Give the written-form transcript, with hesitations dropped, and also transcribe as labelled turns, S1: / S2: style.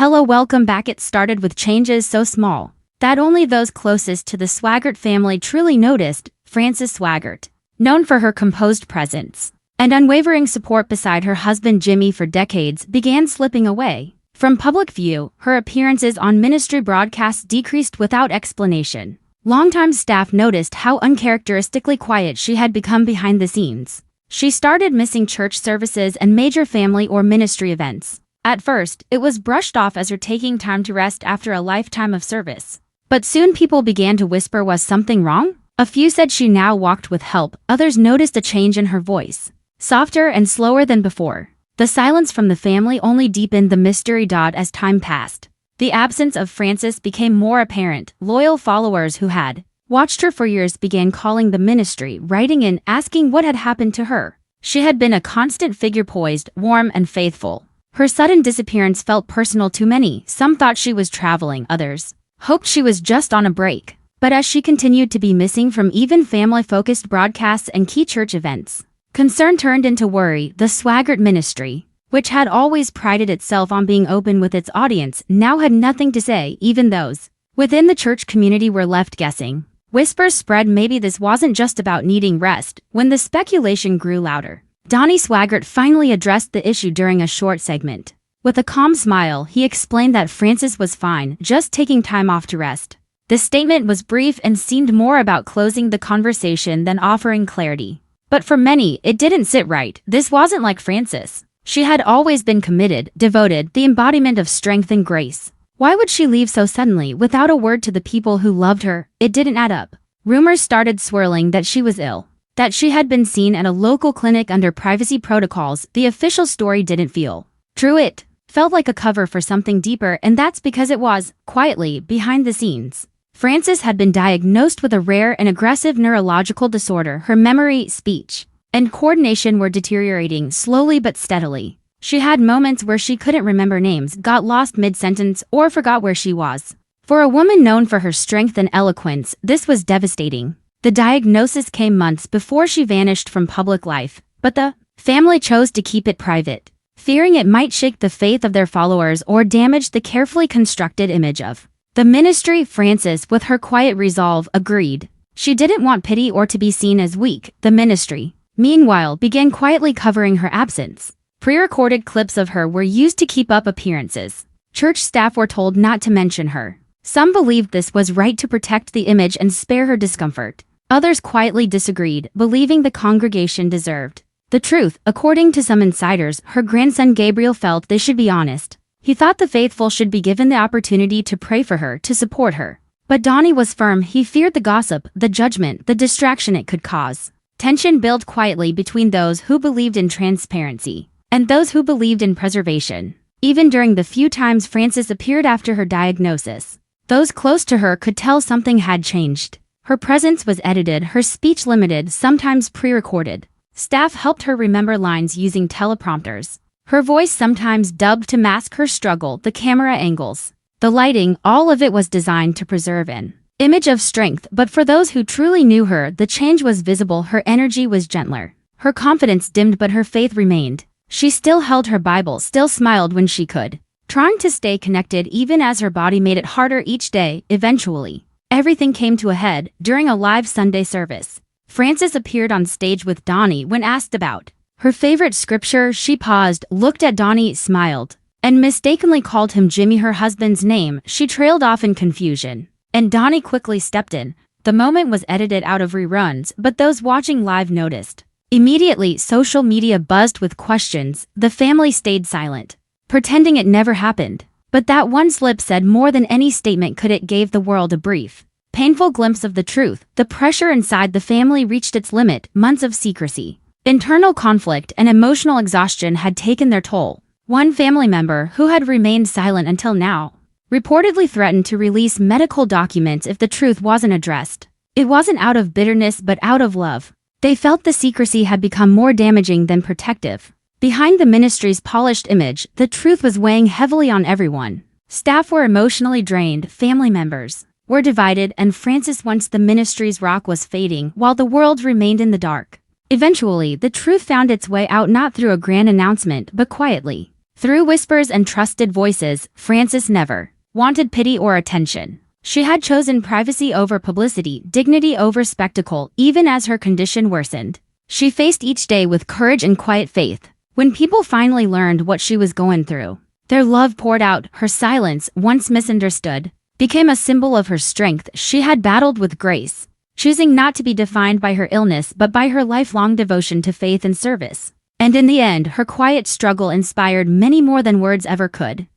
S1: Hello, welcome back. It started with changes so small that only those closest to the Swaggart family truly noticed. Frances Swaggart, known for her composed presence and unwavering support beside her husband Jimmy for decades, began slipping away from public view. Her appearances on ministry broadcasts decreased without explanation. Longtime staff noticed how uncharacteristically quiet she had become behind the scenes. She started missing church services and major family or ministry events. At first, it was brushed off as her taking time to rest after a lifetime of service. But soon people began to whisper, was something wrong? A few said she now walked with help. Others noticed a change in her voice, softer and slower than before. The silence from the family only deepened the mystery. As time passed, the absence of Frances became more apparent. Loyal followers who had watched her for years began calling the ministry, writing in, asking what had happened to her. She had been a constant figure, poised, warm, and faithful. Her sudden disappearance felt personal to many. Some thought she was traveling, others hoped she was just on a break. But as she continued to be missing from even family-focused broadcasts and key church events, concern turned into worry. The Swaggart ministry, which had always prided itself on being open with its audience, now had nothing to say. Even those within the church community were left guessing. Whispers spread maybe this wasn't just about needing rest. When the speculation grew louder, Jimmy Swaggart finally addressed the issue during a short segment. With a calm smile, he explained that Frances was fine, just taking time off to rest. The statement was brief and seemed more about closing the conversation than offering clarity. But for many, it didn't sit right. This wasn't like Frances. She had always been committed, devoted, the embodiment of strength and grace. Why would she leave so suddenly without a word to the people who loved her? It didn't add up. Rumors started swirling that she was ill, that she had been seen at a local clinic under privacy protocols. The official story didn't feel true. It felt like a cover for something deeper, and that's because it was, quietly, behind the scenes. Frances had been diagnosed with a rare and aggressive neurological disorder. Her memory, speech, and coordination were deteriorating slowly but steadily. She had moments where she couldn't remember names, got lost mid-sentence, or forgot where she was. For a woman known for her strength and eloquence, this was devastating. The diagnosis came months before she vanished from public life, but the family chose to keep it private, fearing it might shake the faith of their followers or damage the carefully constructed image of the ministry. Frances, with her quiet resolve, agreed. She didn't want pity or to be seen as weak. The ministry, meanwhile, began quietly covering her absence. Pre-recorded clips of her were used to keep up appearances. Church staff were told not to mention her. Some believed this was right to protect the image and spare her discomfort. Others quietly disagreed, believing the congregation deserved the truth. According to some insiders, her grandson Gabriel felt they should be honest. He thought the faithful should be given the opportunity to pray for her, to support her. But Donnie was firm. He feared the gossip, the judgment, the distraction it could cause. Tension built quietly between those who believed in transparency and those who believed in preservation. Even during the few times Frances appeared after her diagnosis, those close to her could tell something had changed. Her presence was edited, her speech limited, sometimes pre-recorded. Staff helped her remember lines using teleprompters. Her voice sometimes dubbed to mask her struggle. The camera angles, the lighting, all of it was designed to preserve an image of strength. But for those who truly knew her, the change was visible. Her energy was gentler. Her confidence dimmed, but her faith remained. She still held her Bible, still smiled when she could, trying to stay connected even as her body made it harder each day. Eventually, everything came to a head. During a live Sunday service, Frances appeared on stage with Donnie. When asked about her favorite scripture, she paused, looked at Donnie, smiled, and mistakenly called him Jimmy, her husband's name. She trailed off in confusion, and Donnie quickly stepped in. The moment was edited out of reruns, but those watching live noticed. Immediately, social media buzzed with questions. The family stayed silent, pretending it never happened. But that one slip said more than any statement could. It gave the world a brief, painful glimpse of the truth. The pressure inside the family reached its limit. Months of secrecy, internal conflict, and emotional exhaustion had taken their toll. One family member, who had remained silent until now, reportedly threatened to release medical documents if the truth wasn't addressed. It wasn't out of bitterness but out of love. They felt the secrecy had become more damaging than protective. Behind the ministry's polished image, the truth was weighing heavily on everyone. Staff were emotionally drained, family members were divided, and Frances, once the ministry's rock, was fading while the world remained in the dark. Eventually, the truth found its way out, not through a grand announcement but quietly. Through whispers and trusted voices, Frances never wanted pity or attention. She had chosen privacy over publicity, dignity over spectacle, even as her condition worsened. She faced each day with courage and quiet faith. When people finally learned what she was going through, their love poured out. Her silence, once misunderstood, became a symbol of her strength. She had battled with grace, choosing not to be defined by her illness but by her lifelong devotion to faith and service. And in the end, her quiet struggle inspired many more than words ever could.